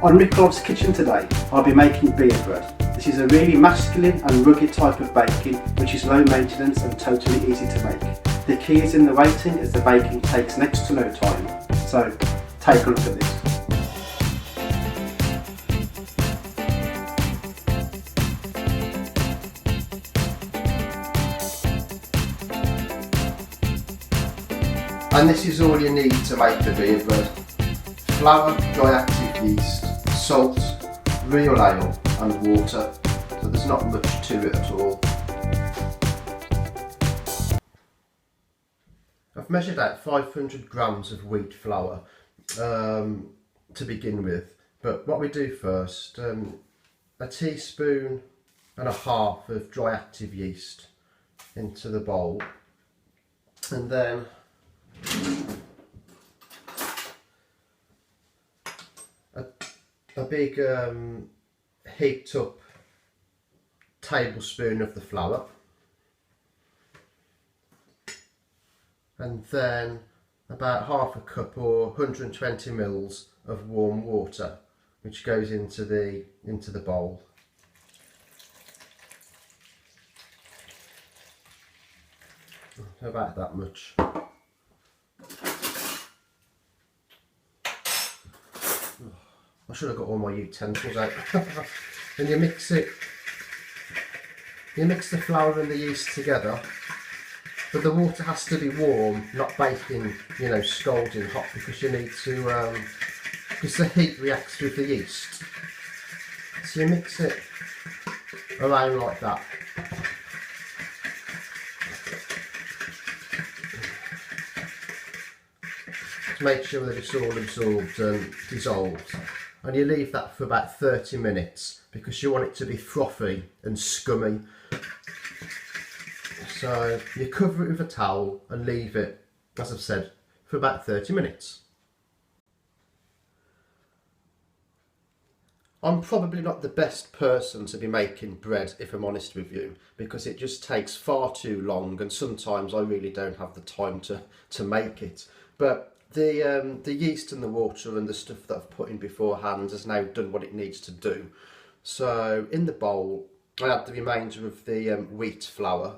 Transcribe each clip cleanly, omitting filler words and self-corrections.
On Mikolov's kitchen today, I'll be making beer bread. This is a really masculine and rugged type of baking which is low maintenance and totally easy to make. The key is in the waiting as the baking takes next to no time. So take a look at this. And this is all you need to make the beer bread. Flour, dry active yeast, salt, real ale and water. So there's not much to it at all. I've measured out 500 grams of wheat flour to begin with. But what we do first, a teaspoon and a half of dry active yeast into the bowl. And then a big heaped up tablespoon of the flour, and then about half a cup or 120 mils of warm water, which goes into the bowl. About that much. I should have got all my utensils out. And you mix it. You mix the flour and the yeast together, but the water has to be warm, not baking, you know, scalding hot, because you need to, because the heat reacts with the yeast. So you mix it around like that. To make sure that it's all absorbed and dissolved. And you leave that for about 30 minutes because you want it to be frothy and scummy. So you cover it with a towel and leave it, as I've said, for about 30 minutes. I'm probably not the best person to be making bread, if I'm honest with you, because it just takes far too long and sometimes I really don't have the time to make it. But the yeast and the water and the stuff that I've put in beforehand has now done what it needs to do. So in the bowl I add the remainder of the wheat flour,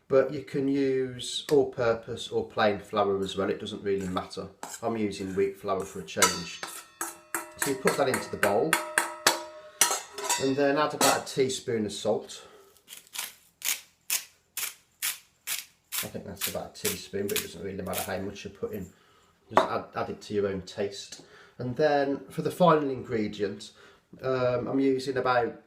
but you can use all-purpose or plain flour as well, it doesn't really matter. I'm using wheat flour for a change. So you put that into the bowl and then add about a teaspoon of salt. I think that's about a teaspoon, but it doesn't really matter how much you put in. Just add it to your own taste. And then for the final ingredient, I'm using about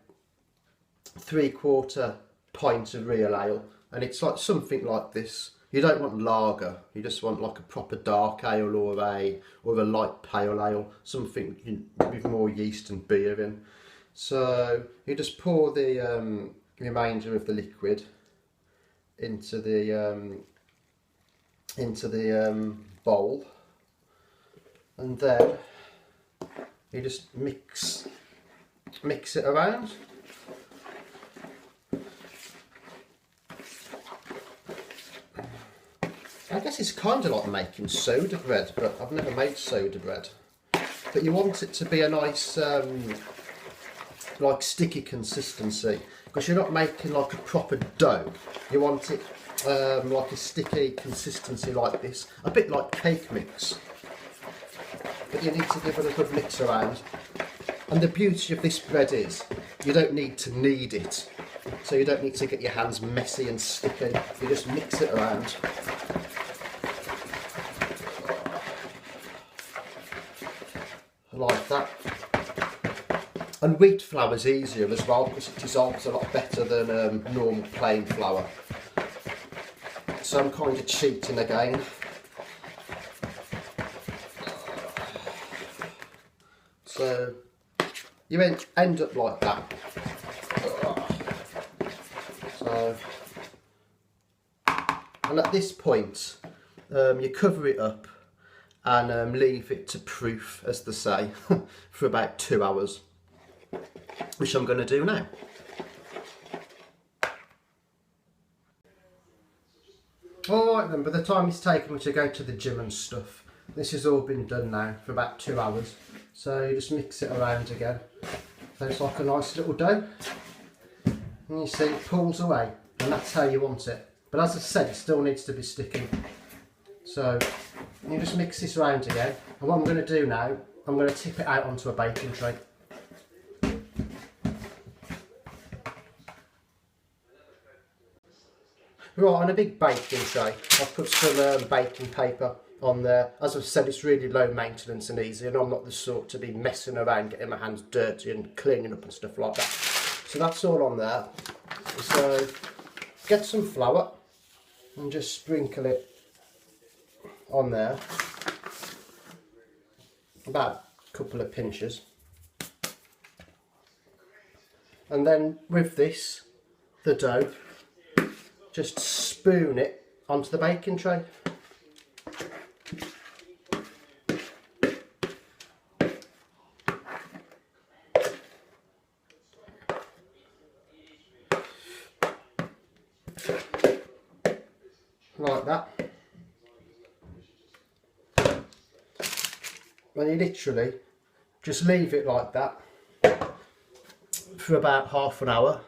3/4 pint of real ale, and it's like something like this. You don't want lager, you just want like a proper dark ale or a light pale ale, something with more yeast and beer in. So you just pour the remainder of the liquid into the bowl. And then you just mix it around. I guess it's kind of like making soda bread, but I've never made soda bread. But you want it to be a nice, like sticky consistency, because you're not making like a proper dough. You want it like a sticky consistency like this, a bit like cake mix. But you need to give it a good mix around. And the beauty of this bread is you don't need to knead it, so you don't need to get your hands messy and sticky. You just mix it around. Like that. And wheat flour is easier as well because it dissolves a lot better than normal plain flour. So I'm kind of cheating again. So you end up like that. So, and at this point you cover it up and leave it to proof, as they say, for about 2 hours, which I'm going to do now. Alright then, by the time it's taken me to go to the gym and stuff, this has all been done now for about 2 hours. So you just mix it around again. So it's like a nice little dough. And you see it pulls away, and that's how you want it. But as I said, it still needs to be sticking. So you just mix this around again. And what I'm going to do now, I'm going to tip it out onto a baking tray. Right, on a big baking tray, I've put some baking paper on there. As I've said, it's really low maintenance and easy, and I'm not the sort to be messing around, getting my hands dirty and cleaning up and stuff like that. So that's all on there. So get some flour and just sprinkle it on there. About a couple of pinches. And then with this, the dough, just spoon it onto the baking tray. Like that. And you literally just leave it like that for about half an hour,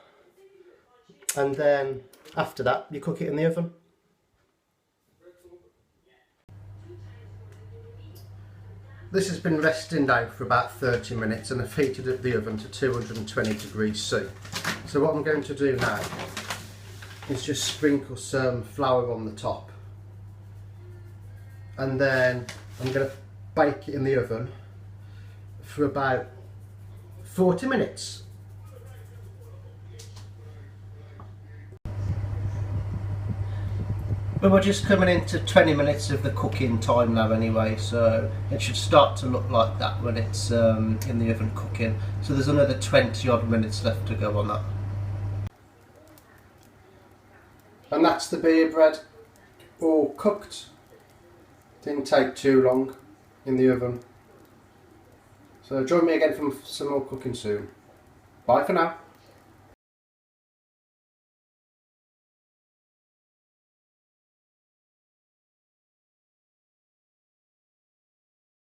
and then after that you cook it in the oven. This has been resting now for about 30 minutes, and I've heated up the oven to 220 degrees C. So what I'm going to do now is just sprinkle some flour on the top, and then I'm going to bake it in the oven for about 40 minutes. But we're just coming into 20 minutes of the cooking time now anyway, so it should start to look like that when it's in the oven cooking. So there's another 20 odd minutes left to go on that. And that's the beer bread all cooked. Didn't take too long in the oven. So join me again for some more cooking soon. Bye for now.